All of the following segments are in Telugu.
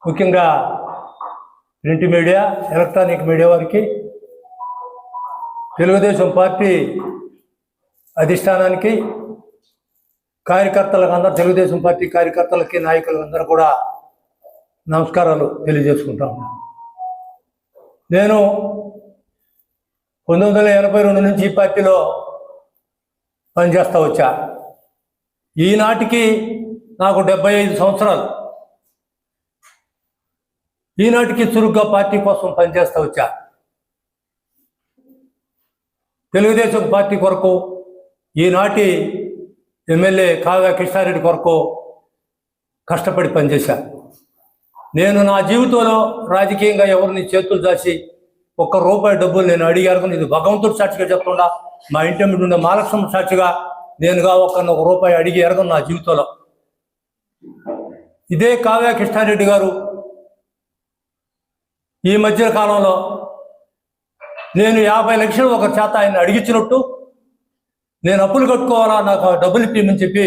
ముఖ్యంగా ప్రింట్ మీడియా, ఎలక్ట్రానిక్ మీడియా వారికి, తెలుగుదేశం పార్టీ అధిష్టానానికి, కార్యకర్తలకు అందరూ, తెలుగుదేశం పార్టీ కార్యకర్తలకి, నాయకులకు అందరూ కూడా నమస్కారాలు తెలియజేసుకుంటా ఉన్నాను. నేను 1982 నుంచి ఈ పార్టీలో పనిచేస్తూ వచ్చా. ఈనాటికి నాకు 75 సంవత్సరాలు. ఈనాటికి చురుగ్గా పార్టీ కోసం పనిచేస్తూ వచ్చా. తెలుగుదేశం పార్టీ కొరకు, ఈనాటి ఎమ్మెల్యే కావ్య కృష్ణారెడ్డి కొరకు కష్టపడి పనిచేశా. నేను నా జీవితంలో రాజకీయంగా ఎవరిని చేతులు దాచి ₹1 డబ్బులు నేను అడిగాను. ఇది భగవంతుడు సాక్షిగా చెప్తుండా, మా ఇంటి మీద ఉండే మహాలక్ష్మి సాక్షిగా నేనుగా ₹1 అడిగి ఎరగను నా జీవితంలో. ఇదే కావ్య కృష్ణారెడ్డి గారు ఈ మధ్య కాలంలో నేను 50 లక్షలు ఒక చేత ఆయన అడిగించినట్టు, నేను అప్పులు కట్టుకోవాలా, నాకు డబ్బులు ఇప్పిమని చెప్పి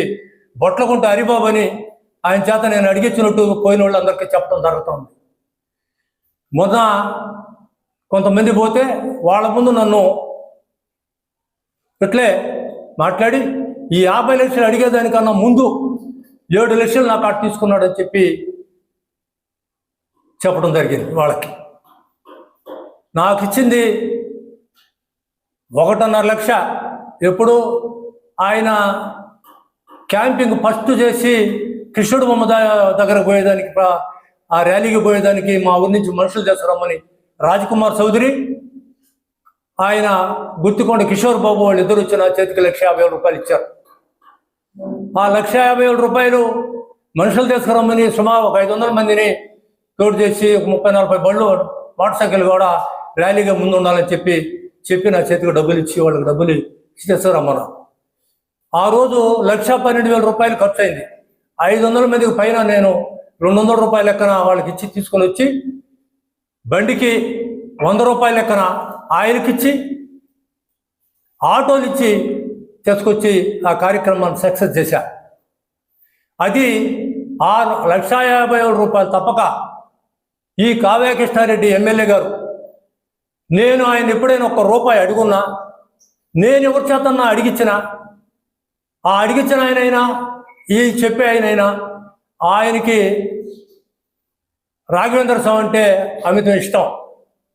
బొట్లకుంట హరిబాబు అని ఆయన చేత నేను అడిగించినట్టు పోయిన వాళ్ళందరికీ చెప్పడం జరుగుతుంది. మొన్న కొంతమంది పోతే వాళ్ళ ముందు నన్ను ఇట్లే మాట్లాడి ఈ 50 లక్షలు అడిగేదానికన్నా ముందు 7 లక్షలు నాకు అటు తీసుకున్నాడని చెప్పి చెప్పడం జరిగింది. వాళ్ళకి నాకు ఇచ్చింది 1.5 లక్ష. ఎప్పుడు ఆయన క్యాంపింగ్ ఫస్ట్ చేసి కృష్ణుడు బొమ్మ దగ్గర పోయేదానికి, ఆ ర్యాలీకి పోయేదానికి మా ఊరి నుంచి మనుషులు చేస్తారమ్మని రాజ్కుమార్ చౌదరి, ఆయన గుత్తికొండ కిషోర్ బాబు వాళ్ళు ఇద్దరు వచ్చి నా చేతికి ₹1,50,000 ఇచ్చారు. ఆ ₹1,50,000 మనుషులు తీసుకురమ్మని సుమారు ఒక 500 మందిని తోడు చేసి 30-40 బళ్ళు మోటార్ సైకిల్ కూడా ర్యాలీగా ముందు ఉండాలని చెప్పి నా చేతికి డబ్బులు ఇచ్చి వాళ్ళకి డబ్బులు ఇచ్చేస్తారమ్మను. ఆ రోజు ₹1,12,000 ఖర్చు అయింది. 500 మందికి పైన నేను ₹200 లెక్కన వాళ్ళకి ఇచ్చి తీసుకొని వచ్చి, బండికి ₹100 లెక్కన ఆయనకిచ్చి, ఆటోలు ఇచ్చి తీసుకొచ్చి ఆ కార్యక్రమాన్ని సక్సెస్ చేశా. అది ₹1,50,000 తప్పక ఈ కావ్య కృష్ణారెడ్డి ఎమ్మెల్యే గారు, నేను ఆయన ఎప్పుడైనా ₹1 అడుగున్నా, నేను ఎవరి చేతన్నా అడిగించిన, ఆ అడిగించిన ఆయనైనా, ఈ చెప్పే ఆయనైనా, ఆయనకి రాఘవేంద్ర స్వామి అంటే అమితం ఇష్టం.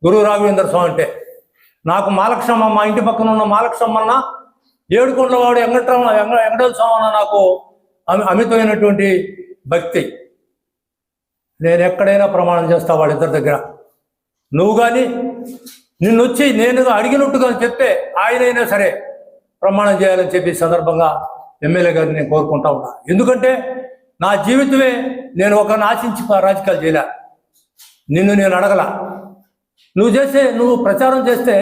గురువు రాఘవేంద్ర స్వామి అంటే నాకు మాలక్షమ్మ, మా ఇంటి పక్కన ఉన్న మాలక్షమ్మన్న, ఏడుకొండలవాడు వెంకటేశ్వర స్వామి అన్న నాకు అమితమైనటువంటి భక్తి. నేను ఎక్కడైనా ప్రమాణం చేస్తా వాళ్ళిద్దరి దగ్గర. నువ్వు కానీ నిన్ను వచ్చి నేను అడిగినట్టుగా చెప్తే ఆయనైనా సరే ప్రమాణం చేయాలని చెప్పి సందర్భంగా ఎమ్మెల్యే గారిని నేను కోరుకుంటా ఉన్నా. ఎందుకంటే నా జీవితమే నేను ఒకరిని ఆశించి రాజకీయాలు చేయలే. నిన్ను నేను అడగల. నువ్వు ప్రచారం చేస్తే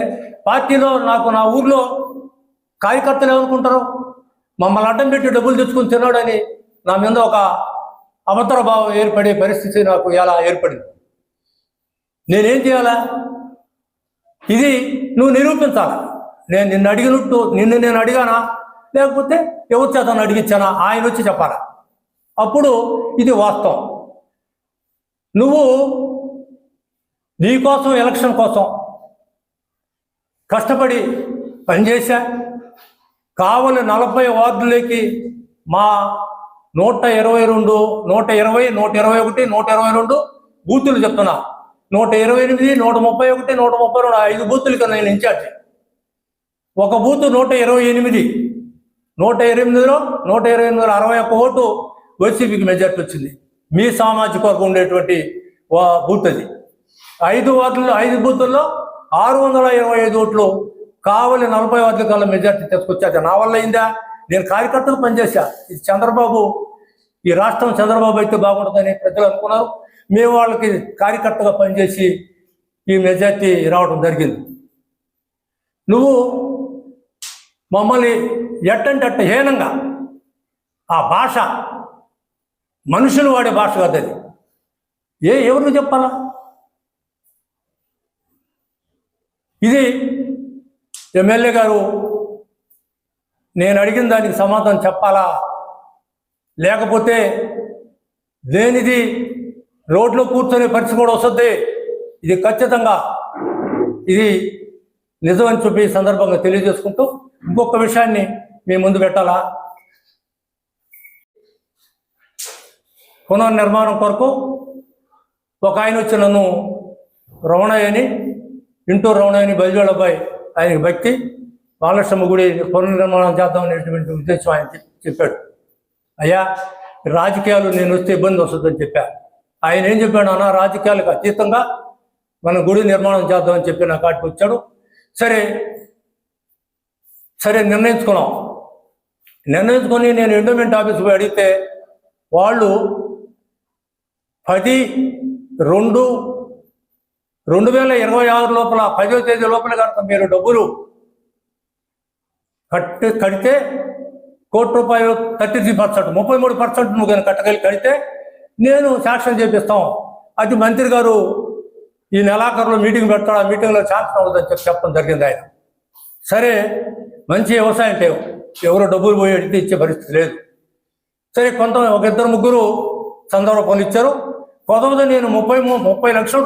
పార్టీలో నాకు, నా ఊర్లో కార్యకర్తలు ఏమనుకుంటారు, మమ్మల్ని అడ్డం పెట్టి డబ్బులు తెచ్చుకొని తిన్నాడని నా మీద ఒక అభద్ర భావం ఏర్పడే పరిస్థితి నాకు ఎలా ఏర్పడింది. నేనేం చేయాలా? ఇది నువ్వు నిరూపించాలా. నేను నిన్ను అడిగినట్టు నేను అడిగానా, లేకపోతే ఎవరి చేత అడిగించానా, ఆయన వచ్చి చెప్పాలా. అప్పుడు ఇది వాస్తవం. నువ్వు నీకోసం, ఎలక్షన్ కోసం కష్టపడి పనిచేశా. కావలి 40 వార్డులకి మా 122, 120, 121, 122 బూతులు చెప్తున్నా. 128, 131, 132 5 బూతులకి నేను ఇన్ఛార్జి. ఒక బూత్ 128, 128లో 61 ఓటు వైసీపీకి మెజార్టీ వచ్చింది. మీ సామాజిక వర్గం ఉండేటువంటి బూత్ అది. 5 వార్డుల్లో 5 బూతుల్లో 625 ఓట్లు కావలి 40 వార్డుల కల్లా మెజార్టీ తీసుకొచ్చాక నా వల్ల అయిందా? నేను కార్యకర్తలు పనిచేశా. ఇది చంద్రబాబు, ఈ రాష్ట్రం చంద్రబాబు అయితే బాగుంటుందని ప్రజలు అనుకున్నారు. మేము వాళ్ళకి కార్యకర్తగా పనిచేసి ఈ మెజార్టీ రావడం జరిగింది. నువ్వు మమ్మల్ని ఎట్టంటే అట్ట హీనంగా, ఆ భాష మనుషులు వాడే భాష కాదు అది. ఎవరు చెప్పాలా? ఇది ఎమ్మెల్యే గారు నేను అడిగిన దానికి సమాధానం చెప్పాలా, లేకపోతే లేనిది రోడ్లో కూర్చొనే పరిస్థితి కూడా వస్తుంది. ఇది ఖచ్చితంగా ఇది నిజమని చెప్పి ఈ సందర్భంగా తెలియజేసుకుంటూ ఇంకొక విషయాన్ని మీ ముందు పెట్టాలా. పునర్నిర్మాణం కొరకు ఒక ఆయన వచ్చి నన్ను రమణయ్యని ఇంటూరు రమణయ్యని బయలుదేరి అబ్బాయి, ఆయనకి భక్తి, బాలకృష్ణ గుడి పునర్నిర్మాణం చేద్దాం అనేటువంటి ఉద్దేశం ఆయన చెప్పాడు. అయ్యా రాజకీయాలు నేను వస్తే ఇబ్బంది వస్తుందని చెప్పా. ఆయన ఏం చెప్పాడు, అన్న రాజకీయాలకు అతీతంగా మన గుడి నిర్మాణం చేద్దామని చెప్పి నా కాటికి వచ్చాడు. సరే నిర్ణయించుకొని నేను ఎండోమెంట్ ఆఫీస్ పోయి అడిగితే వాళ్ళు 10/2/2026 లోపల 10వ తేదీ లోపల కనుక మీరు డబ్బులు కడితే ₹1,30,000 33%, 33% నువ్వు కనుక కడితే నేను శాంక్షన్ చేపిస్తాం. అది మంత్రి గారు ఈ నెలాఖరులో మీటింగ్ పెడతాడు, ఆ మీటింగ్లో శాంక్షన్ అవుతుందని చెప్పడం జరిగింది ఆయన. సరే మంచి వ్యవసాయం అంటే ఎవరో డబ్బులు పోయి అడిగితే ఇచ్చే పరిస్థితి లేదు. సరే ఒక ఇద్దరు ముగ్గురు సందర్భ పనులు ఇచ్చారు. కొంతమంది నేను 30 లక్షల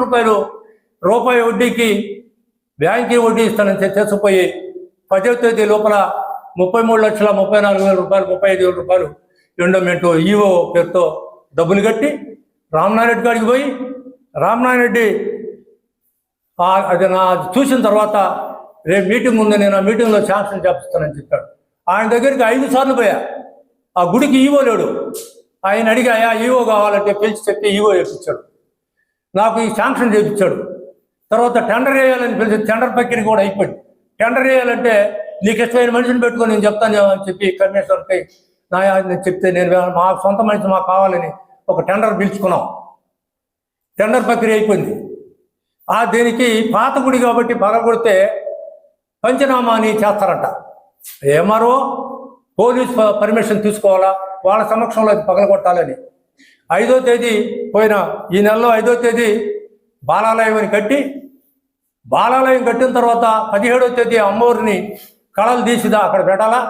రూపాయి వడ్డీకి బ్యాంకీ వడ్డీ ఇస్తానని తీసుకుపోయి 10వ తేదీ లోపల ₹33,34,000 ₹35,000 ఎండోమెంట్ ఈవో పేరుతో డబ్బులు కట్టి రామనారాయణ గారికి పోయి రామనారాయణ అది చూసిన తర్వాత రేపు మీటింగ్ ఉంది, నేను ఆ మీటింగ్లో శాంక్షన్ చేపిస్తానని చెప్పాడు. ఆయన దగ్గరికి 5 సార్లు పోయా. ఆ గుడికి ఈవో లేడు. ఆయన అడిగాయా ఈవో కావాలంటే పిలిచి చెప్పి ఈవో వేయించాడు. నాకు ఈ శాంక్షన్ చేయించాడు. తర్వాత టెండర్ వేయాలని పిలిచి టెండర్ ప్రక్రియ కూడా అయిపోయింది. టెండర్ వేయాలంటే నీకు ఇష్టమైన మనిషిని పెట్టుకొని నేను చెప్తాను అని చెప్పి కమిషనర్కి నేను చెప్తే మా సొంత మనిషి మాకు కావాలని ఒక టెండర్ పిలుచుకున్నాం. టెండర్ ప్రక్రియ అయిపోయింది. దీనికి పాత గుడి కాబట్టి పగలగొడితే పంచనామా అని చేస్తారట. ఎంఆర్ఓ పోలీస్ పర్మిషన్ తీసుకోవాలా, వాళ్ళ సమక్షంలో అది పగలగొట్టాలని. 5వ తేదీ ఈ నెలలో 5వ తేదీ బాలాలయం అని కట్టి, బాలాలయం కట్టిన తర్వాత 17వ తేదీ అమ్మవారిని కళలు తీసిదా అక్కడ పెట్టాలా.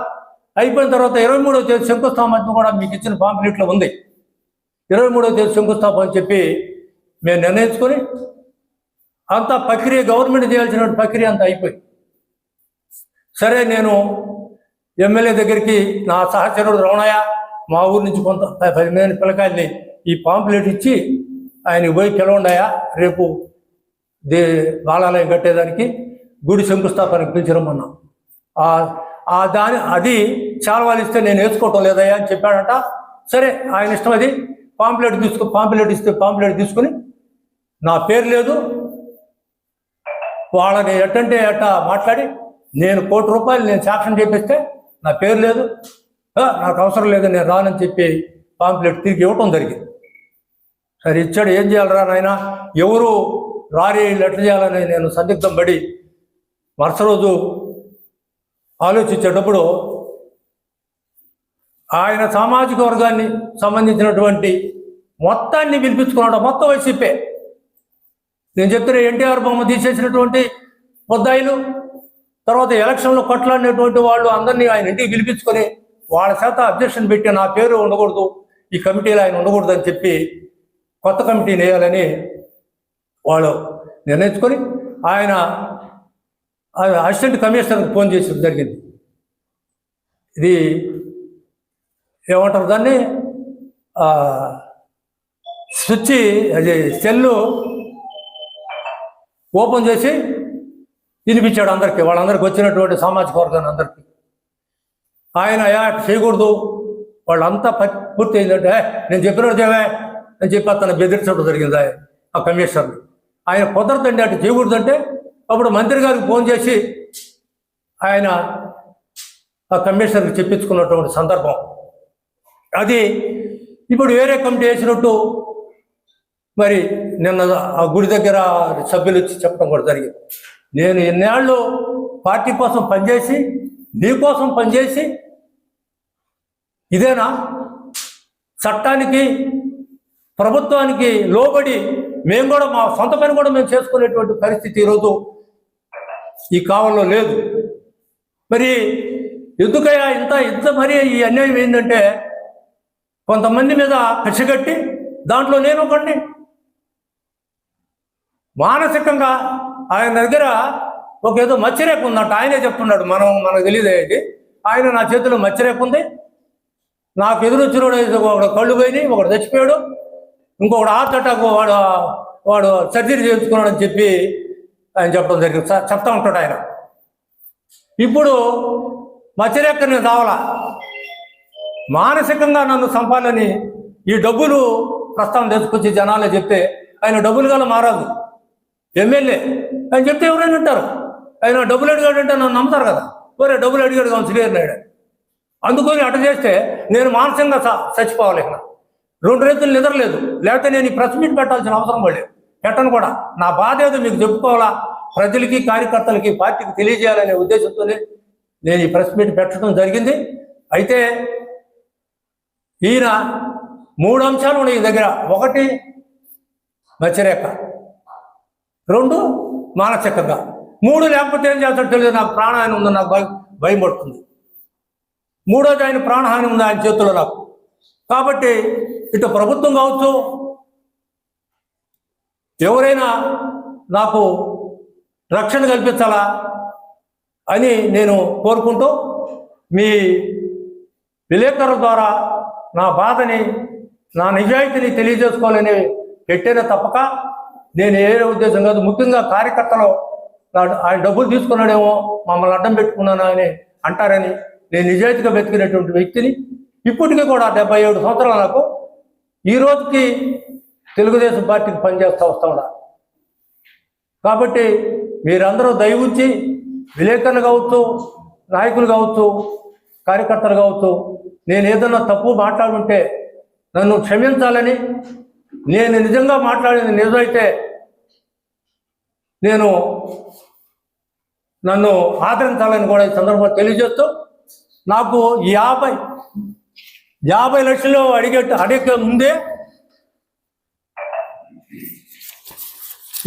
అయిపోయిన తర్వాత 23వ తేదీ శంకుస్థాపన కూడా మీకు ఇచ్చిన పాంప్లెట్లో ఉంది. 23వ తేదీ శంకుస్థాపన అని చెప్పి మేము నిర్ణయించుకొని అంతా ప్రక్రియ గవర్నమెంట్ చేయాల్సిన ప్రక్రియ అంతా అయిపోయింది. సరే నేను ఎమ్మెల్యే దగ్గరికి నా సహచరుడు రమణయ్య మా ఊరి నుంచి కొంత 10 మంది పిల్లకాయల్ని ఈ పాంప్లెట్ ఇచ్చి ఆయనకి పోయి పిలవండాయా రేపు బాలాలయం కట్టేదానికి గుడి శంకుస్థాపనకి పిలిచిరమ్మన్నా. అది చాలవాళ్ళు ఇస్తే నేను వేసుకోవటం లేదయ్యా అని చెప్పాడట. సరే ఆయన ఇష్టం, అది పాంప్లెట్ ఇస్తే పాంప్లెట్ తీసుకుని నా పేరు లేదు, వాళ్ళని ఎట్టంటే మాట్లాడి నేను ₹1,00,00,000 నేను శాంక్షన్ చేపిస్తే నా పేరు లేదు, నాకు అవసరం లేదు, నేను రానని చెప్పి పాంప్లెట్ తిరిగి ఇవ్వటం జరిగింది. సరే ఇచ్చాడు, ఏం చేయాలరా నాయన, ఎవరు రారి ఎట్లా చేయాలని నేను సందిగ్ధం పడి మరుస రోజు ఆలోచించేటప్పుడు ఆయన సామాజిక వర్గాన్ని సంబంధించినటువంటి మొత్తాన్ని పిలిపించుకున్నాడు. మొత్తం వైసీపీ. నేను చెప్తున్న ఎన్టీఆర్ బొమ్మ తీసేసినటువంటి ముద్దాయిలు, తర్వాత ఎలక్షన్లో కొట్లాడినటువంటి వాళ్ళు అందరినీ ఆయన ఇంటికి పిలిపించుకొని వాళ్ళ చేత అబ్జెక్షన్ పెట్టి నా పేరు ఉండకూడదు, ఈ కమిటీలో ఆయన ఉండకూడదు అని చెప్పి కొత్త కమిటీని వేయాలని వాళ్ళు నిర్ణయించుకొని ఆయన అసిస్టెంట్ కమిషనర్కి ఫోన్ చేసి జరిగింది. ఇది ఏమంటారు దాన్ని, స్విచ్ అది సెల్లు ఓపెన్ చేసి వినిపించాడు అందరికీ, వాళ్ళందరికీ వచ్చినటువంటి సామాజిక వర్గాన్ని అందరికీ. ఆయన చేయకూడదు, వాళ్ళంతా పూర్తి అయిందంటే నేను చెప్పినట్టు చేయవే అని చెప్పి అతను బెదిరించడం జరిగింది ఆ కమిషనర్ని. ఆయన కుదరదండి అటు చేయకూడదంటే అప్పుడు మంత్రి గారికి ఫోన్ చేసి ఆయన ఆ కమిషనర్కి చెప్పించుకున్నటువంటి సందర్భం అది. ఇప్పుడు వేరే కమిటీ వేసినట్టు మరి నిన్న ఆ గుడి దగ్గర సభ్యులు వచ్చి చెప్పడం కూడా జరిగింది. నేను ఎన్నేళ్ళు పార్టీ కోసం పనిచేసి నీ కోసం పనిచేసి ఇదేనా చట్టానికి ప్రభుత్వానికి లోబడి మేము కూడా మా సొంత పని కూడా మేము చేసుకునేటువంటి పరిస్థితి ఈరోజు ఈ కాలంలో లేదు. మరి ఎందుకయ్యా ఇంత మరి ఈ అన్యాయం ఏంటంటే కొంతమంది మీద కసిగట్టి దాంట్లో నేను ఒకడిని మానసికంగా ఆయన దగ్గర ఒక ఏదో మచ్చరేఖ ఉందంట. ఆయనే చెప్తున్నాడు, మనకు తెలియదు ఇది. ఆయన నా చేతిలో మచ్చరేఖ ఉంది, నాకు ఎదురొచ్చినోడు ఒకడు కళ్ళు పోయినాయి, ఒకడు చచ్చిపోయాడు, ఇంకొకడు హార్ట్ అటాక్ వాడు సర్జరీ చేయించుకున్నాడు అని చెప్పి ఆయన చెప్పడం జరిగింది. చెప్తా ఉంటాడు ఆయన. ఇప్పుడు మచ్చరేఖ నేను రావాలా, మానసికంగా నన్ను చంపాలని ఈ డబ్బులు ప్రస్తావన తీసుకొచ్చి జనాలే చెప్తే ఆయన డబ్బులు గల మారాదు ఎమ్మెల్యే ఆయన చెప్తే ఎవరైనా వింటారు. ఆయన డబ్బులు అడిగాడంటే నన్ను నమ్ముతారు కదా, వేరే డబ్బులు అడిగాడు కావాలి శ్రీహరి నాయుడు. అందుకని అటు చేస్తే నేను మానసికంగా చచ్చిపోవాలి. ఇక్కడ 2 రైతులు నిద్రలేదు, లేకపోతే నేను ఈ ప్రెస్ మీట్ పెట్టాల్సిన అవసరం పడలేదు, పెట్టను కూడా. నా బాధ ఏదో మీకు చెప్పుకోవాలా, ప్రజలకి కార్యకర్తలకి పార్టీకి తెలియజేయాలనే ఉద్దేశంతోనే నేను ఈ ప్రెస్ మీట్ పెట్టడం జరిగింది. అయితే ఈయన 3 అంశాలు ఉన్నాయి ఈ దగ్గర. 1 మచ్చరేఖ, 2 మానసికంగా, 3 లేకపోతే ఏం చేస్తాడో తెలియదు. నాకు ప్రాణహాని ఉందని నాకు భయం పడుతుంది. 3వది ఆయన ప్రాణహాని ఉంది ఆయన చేతుల్లో నాకు. కాబట్టి ఇటు ప్రభుత్వం కావచ్చు, ఎవరైనా నాకు రక్షణ కల్పించాలా అని నేను కోరుకుంటూ మీ విలేకరుల ద్వారా నా బాధని, నా నిజాయితీని తెలియజేసుకోవాలని పెట్టేనే తప్పక నేను ఏ ఉద్దేశం కాదు. ముఖ్యంగా కార్యకర్తలు ఆయన డబ్బులు తీసుకున్నాడేమో, మమ్మల్ని అడ్డం పెట్టుకున్నాను అని అంటారని నేను నిజాయితీగా వెతికినటువంటి వ్యక్తిని. ఇప్పటికీ కూడా 77 సంవత్సరాలు నాకు. ఈ రోజుకి తెలుగుదేశం పార్టీకి పనిచేస్తూ వస్తా. కాబట్టి మీరందరూ దయ ఉంచి, విలేకరులు కావచ్చు, నాయకులు కావచ్చు, కార్యకర్తలు కావచ్చు, నేను ఏదన్నా తప్పు మాట్లాడుంటే నన్ను క్షమించాలని, నేను నిజంగా మాట్లాడింది నిజమైతే నన్ను ఆదరించాలని కూడా ఈ సందర్భంగా తెలియజేస్తూ, నాకు 50 లక్షలు అడిగే ముందే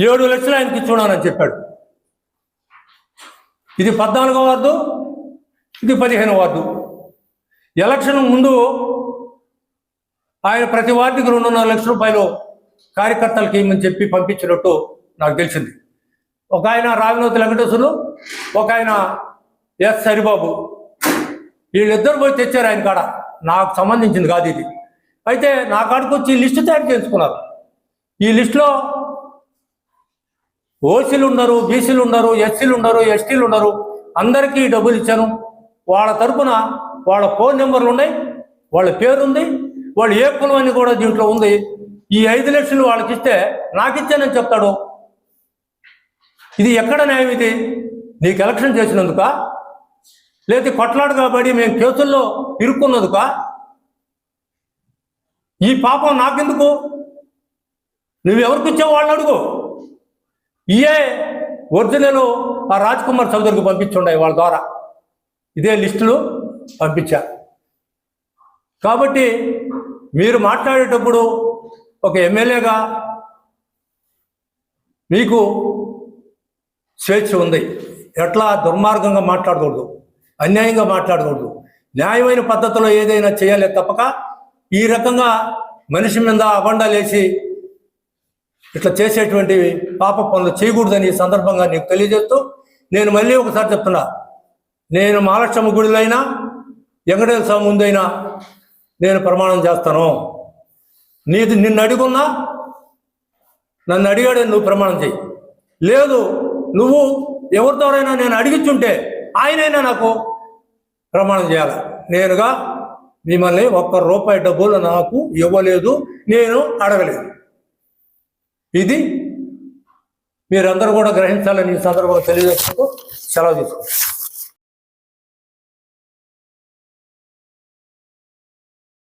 7 లక్షలు ఆయనకి ఇచ్చున్నానని చెప్పాడు. ఇది 14వ వార్డు, ఇది 15వ వార్డు. ఎలక్షన్ ముందు ఆయన ప్రతి వార్డుకి 2.5 లక్షల రూపాయలు కార్యకర్తలకి ఇమ్మని చెప్పి పంపించినట్టు నాకు తెలిసింది. ఒక ఆయన రావినోతి వెంకటేశ్వర్లు, ఒక ఆయన ఎస్ హరిబాబు, వీళ్ళిద్దరు పోయి తెచ్చారు ఆయన కాడ. నాకు సంబంధించింది కాదు ఇది. అయితే నా కాడికి వచ్చి లిస్టు తయారు చేసుకున్నారు. ఈ లిస్టులో ఓసీలు ఉన్నారు, బీసీలు ఉన్నారు, ఎస్సీలు ఉన్నారు, ఎస్టీలు ఉన్నారు, అందరికీ డబ్బులు ఇచ్చాను. వాళ్ళ తరఫున వాళ్ళ ఫోన్ నెంబర్లు ఉన్నాయి, వాళ్ళ పేరు ఉంది, వాళ్ళు ఏ కులం అని కూడా దీంట్లో ఉంది. ఈ 5 లక్షలు వాళ్ళకి ఇస్తే నాకు ఇచ్చానని చెప్తాడు. ఇది ఎక్కడ న్యాయం? ఇది నీకు ఎలక్షన్ చేసినందుక, లేదా కొట్లాడు కాబట్టి మేము కేసుల్లో ఇరుక్కున్నందుక? ఈ పాపం నాకెందుకు? నువ్వెవరికి ఇచ్చావు వాళ్ళని అడుగు. ఇయే ఒరిజినల్ ఆ రాజ్ కుమార్ చౌదరికి పంపించుండాయి, వాళ్ళ ద్వారా ఇదే లిస్టులు పంపించా. కాబట్టి మీరు మాట్లాడేటప్పుడు ఒక ఎమ్మెల్యేగా మీకు స్వేచ్ఛ ఉంది. ఎట్లా దుర్మార్గంగా మాట్లాడకూడదు, అన్యాయంగా మాట్లాడకూడదు, న్యాయమైన పద్ధతిలో ఏదైనా చేయాలి తప్పక ఈ రకంగా మనిషి మీద అబండాలేసి ఇట్లా చేసేటువంటి పాప పనులు చేయకూడదని ఈ సందర్భంగా నీకు తెలియజేస్తూ, నేను మళ్ళీ ఒకసారి చెప్తున్నా, నేను మహాలక్ష్మ గుడిలో అయినా వెంకటేశ్వర స్వామి ముందైనా నేను ప్రమాణం చేస్తాను. నిన్ను అడుగున్నా, నన్ను అడిగాడే నువ్వు ప్రమాణం చేయి. లేదు నువ్వు ఎవరితోనైనా నేను అడిగిచ్చుంటే ఆయనైనా నాకు ప్రమాణం చేయాలి. నేనుగా మిమ్మల్ని ₹1 డబ్బులు నాకు ఇవ్వలేదు, నేను అడగలేదు. ఇది మీరందరూ కూడా గ్రహించాలని ఈ సందర్భంగా తెలియజేసుకుంటూ సెలవు తీసుకుంటాం.